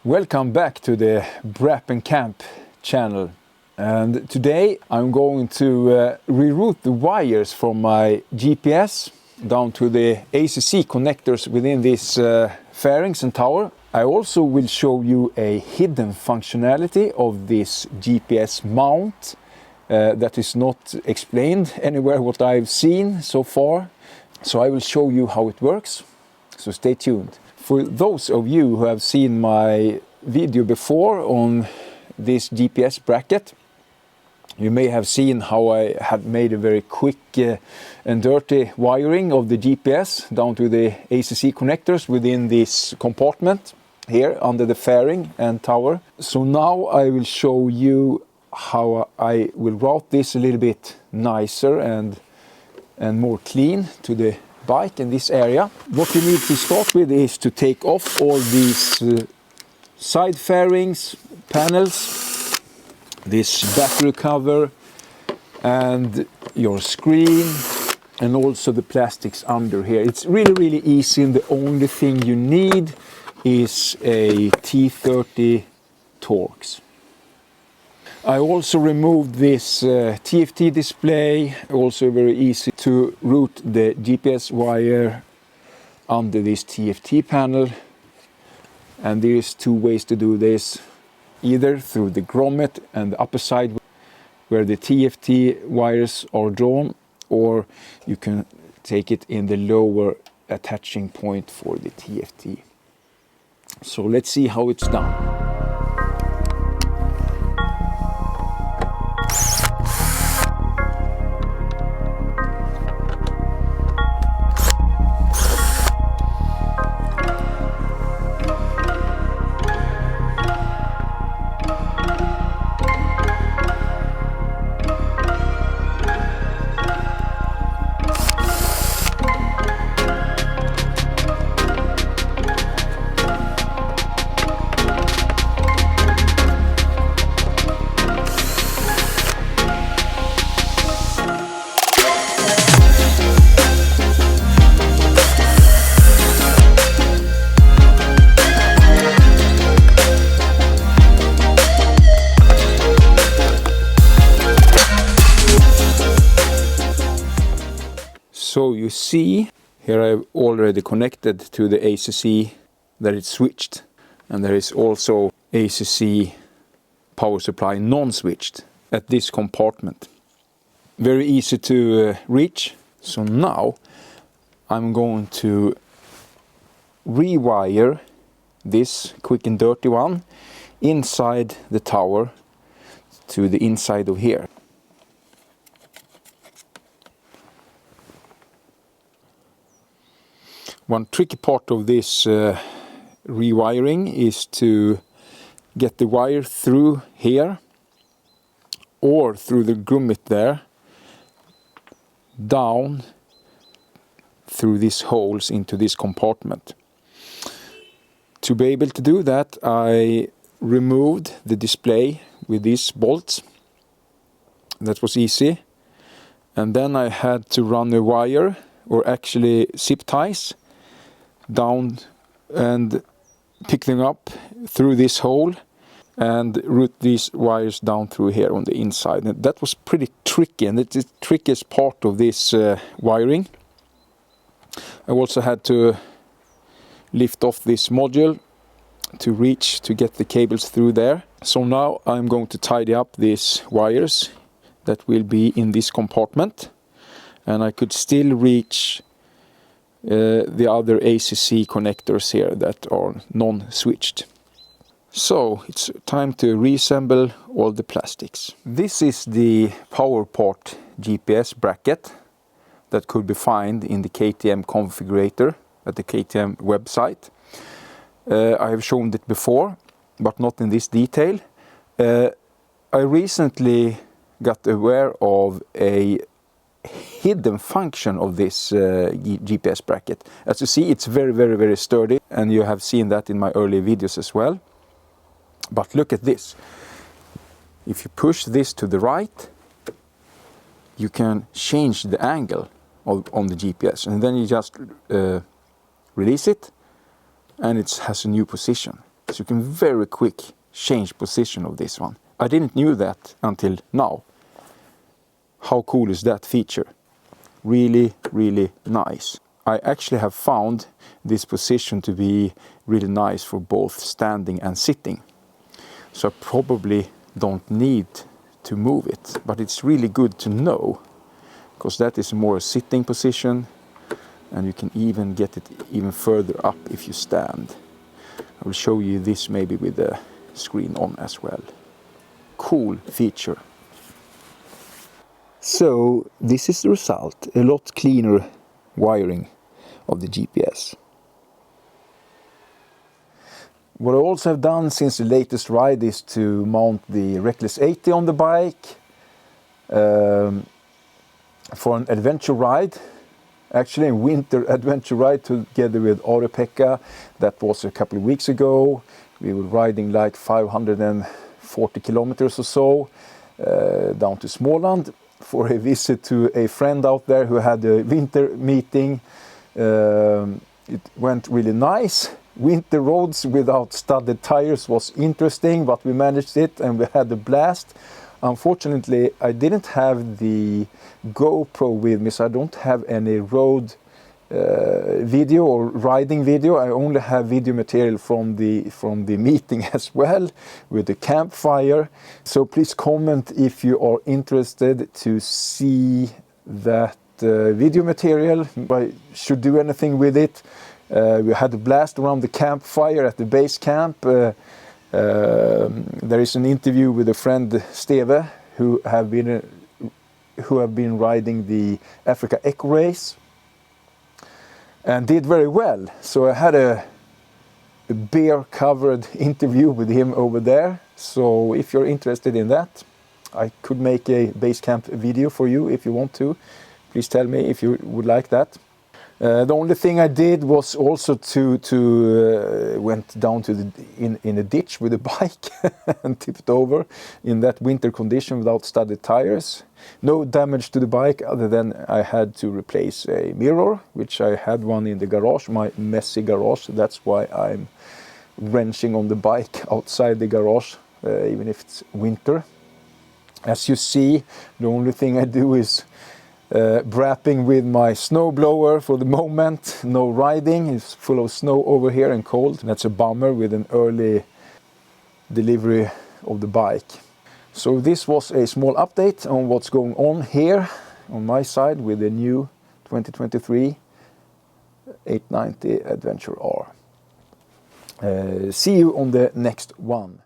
Welcome back to the Braap&Camp channel, and today I'm going to reroute the wires from my GPS down to the ACC connectors within these fairings and tower. I also will show you a hidden functionality of this GPS mount that is not explained anywhere what I've seen so far. So I will show you how it works, so stay tuned. For those of you who have seen my video before on this GPS bracket, you may have seen how I have made a very quick and dirty wiring of the GPS down to the ACC connectors within this compartment here under the fairing and tower. So now I will show you how I will route this a little bit nicer and more clean to the bike in this area. What you need to start with is to take off all these side fairings, panels, this battery cover and your screen, and also the plastics under here. It's really easy, and the only thing you need is a T30 Torx. I also removed this TFT display, also very easy to route the GPS wire under this TFT panel. And there's two ways to do this, either through the grommet and the upper side where the TFT wires are drawn, or you can take it in the lower attaching point for the TFT. So let's see how it's done. So you see, here I've already connected to the ACC that it's switched, and there is also ACC power supply non-switched at this compartment. Very easy to reach. So now I'm going to rewire this quick and dirty one inside the tower to the inside of here. One tricky part of this rewiring is to get the wire through here or through the grommet there, down through these holes into this compartment. To be able to do that, I removed the display with these bolts. That was easy. And then I had to run a wire, or actually zip ties, down and pick them up through this hole and route these wires down through here on the inside. And that was pretty tricky, and it's the trickiest part of this wiring. I also had to lift off this module to reach to get the cables through there. So now I'm going to tidy up these wires that will be in this compartment, and I could still reach the other ACC connectors here that are non-switched. So it's time to reassemble all the plastics. This is the PowerPart GPS bracket that could be found in the KTM configurator at the KTM website. I have shown it before, but not in this detail. I recently got aware of a hidden function of this GPS bracket. As you see, it's very sturdy, and you have seen that in my earlier videos as well. But look at this. If you push this to the right, you can change the angle on the GPS, and then you just release it, and it has a new position. So you can very quick change position of this one. I didn't knew that until now. How cool is that feature? Really, really nice. I actually have found this position to be really nice for both standing and sitting. So I probably don't need to move it, but it's really good to know, because that is more a sitting position, and you can even get it even further up if you stand. I will show you this maybe with the screen on as well. Cool feature. So this is the result, a lot cleaner wiring of the GPS. What I also have done since the latest ride is to mount the Reckless 80 on the bike for an adventure ride. Actually a winter adventure ride together with Pekka. That was a couple of weeks ago. We were riding like 540 kilometers or so down to Småland for a visit to a friend out there who had a winter meeting. It went really nice. Winter roads without studded tires was interesting, but we managed it and we had a blast. Unfortunately, I didn't have the GoPro with me, so I don't have any road video or riding video. I only have video material from the meeting as well, with the campfire. So please comment if you are interested to see that video material. I should do anything with it. We had a blast around the campfire at the base camp. There is an interview with a friend Steve who have been riding the Africa Eco Race and did very well. So I had a beer covered interview with him over there. So if you're interested in that, I could make a base camp video for you if you want to. Please tell me if you would like that. The only thing I did was also went down to in a ditch with a bike and tipped over in that winter condition without studded tires. No damage to the bike other than I had to replace a mirror, which I had one in the garage, my messy garage. That's why I'm wrenching on the bike outside the garage, even if it's winter. As you see, the only thing I do is Braaping with my snowblower for the moment. No riding, it's full of snow over here and cold. That's a bummer with an early delivery of the bike. So this was a small update on what's going on here on my side with the new 2023 890 Adventure R. See you on the next one.